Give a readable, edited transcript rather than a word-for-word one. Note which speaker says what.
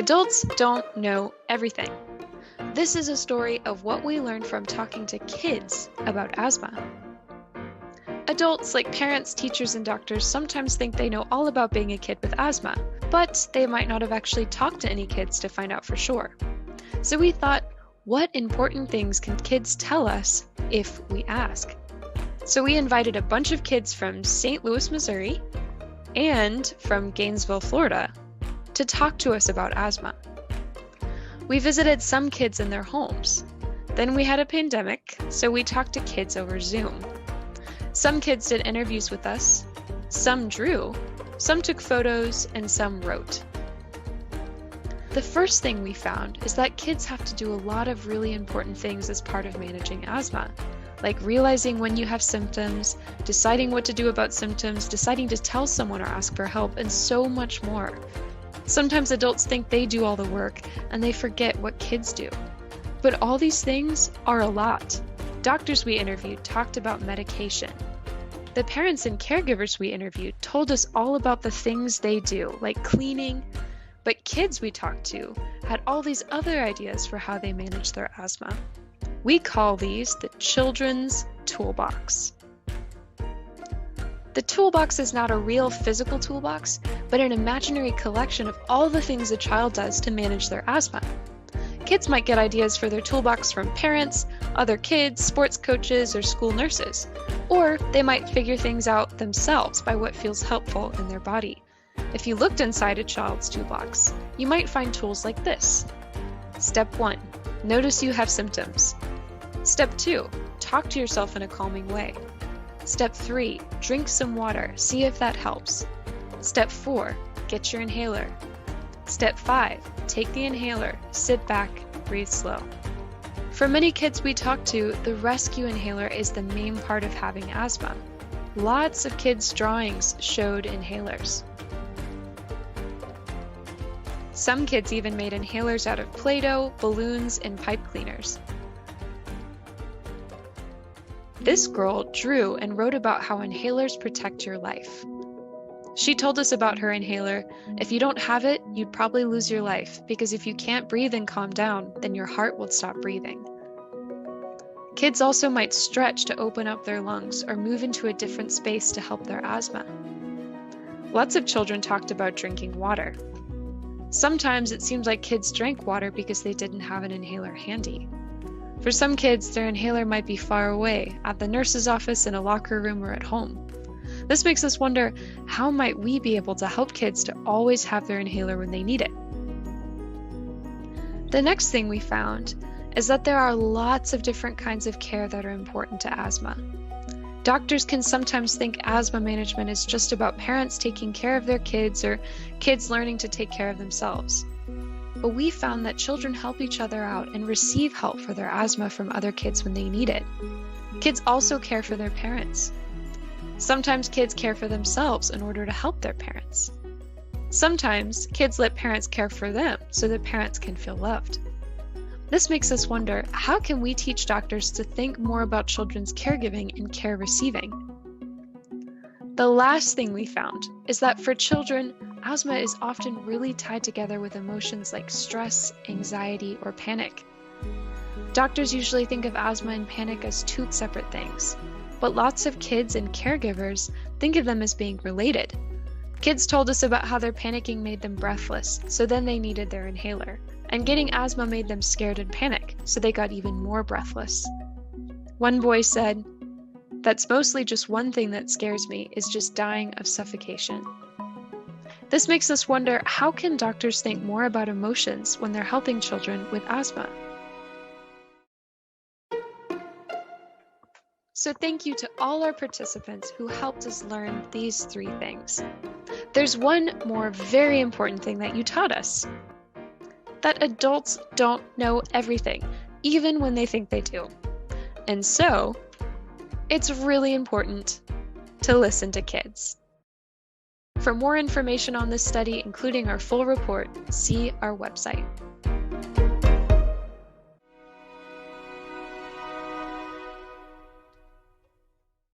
Speaker 1: Adults don't know everything. This is a story of what we learned from talking to kids about asthma. Adults, like parents, teachers, and doctors, sometimes think they know all about being a kid with asthma, but they might not have actually talked to any kids to find out for sure. So we thought, what important things can kids tell us if we ask? So we invited a bunch of kids from St. Louis, Missouri, and from Gainesville, Florida, to talk to us about asthma. We visited some kids in their homes. Then we had a pandemic, so we talked to kids over Zoom. Some kids did interviews with us, some drew, some took photos, and some wrote. The first thing we found is that kids have to do a lot of really important things as part of managing asthma, like realizing when you have symptoms, deciding what to do about symptoms, deciding to tell someone or ask for help, and so much more. Sometimes adults think they do all the work, and they forget what kids do. But all these things are a lot. Doctors we interviewed talked about medication. The parents and caregivers we interviewed told us all about the things they do, like cleaning, but kids we talked to had all these other ideas for how they manage their asthma. We call these the children's toolbox. The toolbox is not a real physical toolbox, but an imaginary collection of all the things a child does to manage their asthma. Kids might get ideas for their toolbox from parents, other kids, sports coaches, or school nurses. Or they might figure things out themselves by what feels helpful in their body. If you looked inside a child's toolbox, you might find tools like this. Step 1. Notice you have symptoms. Step 2. Talk to yourself in a calming way. Step 3. Drink some water. See if that helps. Step 4. Get your inhaler. Step 5. Take the inhaler. Sit back. Breathe slow. For many kids we talked to, the rescue inhaler is the main part of having asthma. Lots of kids' drawings showed inhalers. Some kids even made inhalers out of Play-Doh, balloons, and pipe cleaners. This girl drew and wrote about how inhalers protect your life. She told us about her inhaler. If you don't have it, you'd probably lose your life, because if you can't breathe and calm down, then your heart will stop breathing. Kids also might stretch to open up their lungs or move into a different space to help their asthma. Lots of children talked about drinking water. Sometimes it seems like kids drank water because they didn't have an inhaler handy. For some kids, their inhaler might be far away, at the nurse's office, in a locker room, or at home. This makes us wonder, how might we be able to help kids to always have their inhaler when they need it? The next thing we found is that there are lots of different kinds of care that are important to asthma. Doctors can sometimes think asthma management is just about parents taking care of their kids or kids learning to take care of themselves. But we found that children help each other out and receive help for their asthma from other kids when they need it. Kids also care for their parents. Sometimes kids care for themselves in order to help their parents. Sometimes kids let parents care for them so that parents can feel loved. This makes us wonder, how can we teach doctors to think more about children's caregiving and care receiving? The last thing we found is that for children, asthma is often really tied together with emotions like stress, anxiety, or panic. Doctors usually think of asthma and panic as two separate things, but lots of kids and caregivers think of them as being related. Kids told us about how their panicking made them breathless, so then they needed their inhaler, and getting asthma made them scared and panic, so they got even more breathless. One boy said, "That's mostly just one thing that scares me, is just dying of suffocation." This makes us wonder, how can doctors think more about emotions when they're helping children with asthma? So thank you to all our participants who helped us learn these 3 things. There's one more very important thing that you taught us: that adults don't know everything, even when they think they do. And so, it's really important to listen to kids. For more information on this study, including our full report, see our website.